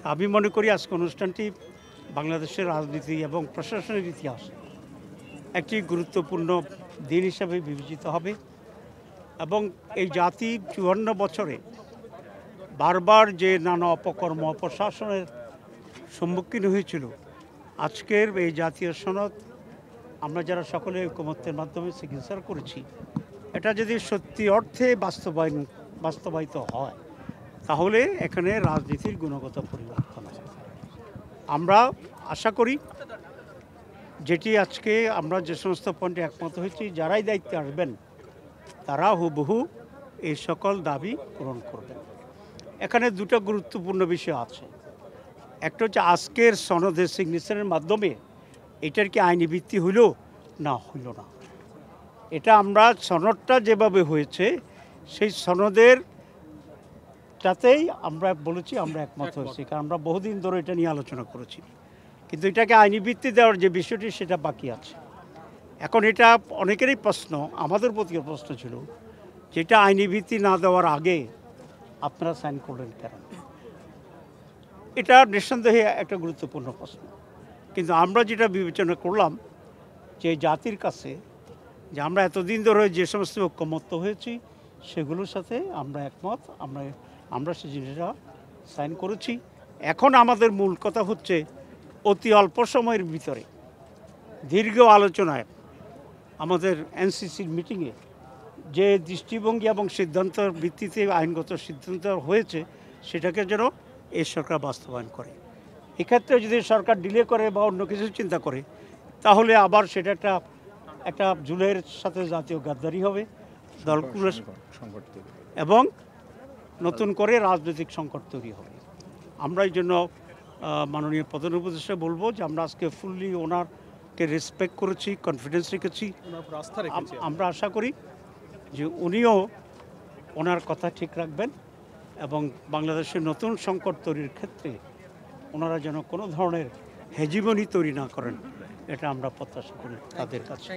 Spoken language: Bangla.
আমি মনে করি আজকে অনুষ্ঠানটি বাংলাদেশের রাজনীতি এবং প্রশাসনের ইতিহাসে একটি গুরুত্বপূর্ণ দিন হিসাবে বিবেচিত হবে এবং এই জাতি ৫৪ বছরে বারবার যে নানা অপকর্ম অপশাসনের সম্মুখীন হয়েছিল, আজকের এই জাতীয় সনদ আমরা যারা সকলে ঐকমত্যের মাধ্যমে সিগনেচার করেছি, এটা যদি সত্যি অর্থে বাস্তবায়িত হয় তাহলে এখানে রাজনীতির গুণগত পরিবর্তন হবে। আমরা আশা করি যেটি আজকে আমরা যে সমস্ত পয়েন্টে একমত হয়েছি, যারাই দায়িত্বে আসবেন তারা হুবহু এই সকল দাবি পূরণ করবেন। এখানে দুটো গুরুত্বপূর্ণ বিষয় আছে। একটা হচ্ছে আজকের সনদের সিগনেচারের মাধ্যমে এটার কি আইনি ভিত্তি হইল না হইল না, এটা আমরা সনদটা যেভাবে হয়েছে সেই সনদের তাতেই আমরা বলেছি আমরা একমত হয়েছি, কারণ আমরা বহুদিন ধরে এটা নিয়ে আলোচনা করেছি। কিন্তু এটাকে আইনি ভিত্তি দেওয়ার যে বিষয়টি সেটা বাকি আছে। এখন এটা অনেকেরই প্রশ্ন, আমাদের প্রতিও প্রশ্ন ছিল, যেটা আইনি ভিত্তি না দেওয়ার আগে আপনারা সাইন করলেন কেন? এটা নিঃসন্দেহে একটা গুরুত্বপূর্ণ প্রশ্ন। কিন্তু আমরা যেটা বিবেচনা করলাম যে জাতির কাছে যে আমরা এতদিন ধরে যে সমস্ত ঐকমত্য হয়েছি সেগুলোর সাথে আমরা একমত, আমরা সেই জিনিসটা সাইন করেছি। এখন আমাদের মূল কথা হচ্ছে অতি অল্প সময়ের ভিতরে দীর্ঘ আলোচনায় আমাদের এনসিসির মিটিংয়ে যে দৃষ্টিভঙ্গি এবং সিদ্ধান্তের ভিত্তিতে আইনগত সিদ্ধান্ত হয়েছে সেটাকে যেন এই সরকার বাস্তবায়ন করে। এক্ষেত্রে যদি সরকার ডিলে করে বা অন্য কিছু চিন্তা করে তাহলে আবার সেটা একটা জুলের সাথে জাতীয় গাদ্দারি হবে, দলগুলো এবং নতুন করে রাজনৈতিক সংকট তৈরি হবে। আমরা এই জন্য মাননীয় প্রধান উপদেষ্টা বলবো যে আমরা আজকে ফুললি ওনারকে রেসপেক্ট করেছি, কনফিডেন্স রেখেছি। আমরা আশা করি যে উনিও ওনার কথা ঠিক রাখবেন এবং বাংলাদেশের নতুন সংকট তৈরির ক্ষেত্রে ওনারা যেন কোনো ধরনের হেজিমনি তৈরি না করেন, এটা আমরা প্রত্যাশা করি তাদের কাছে।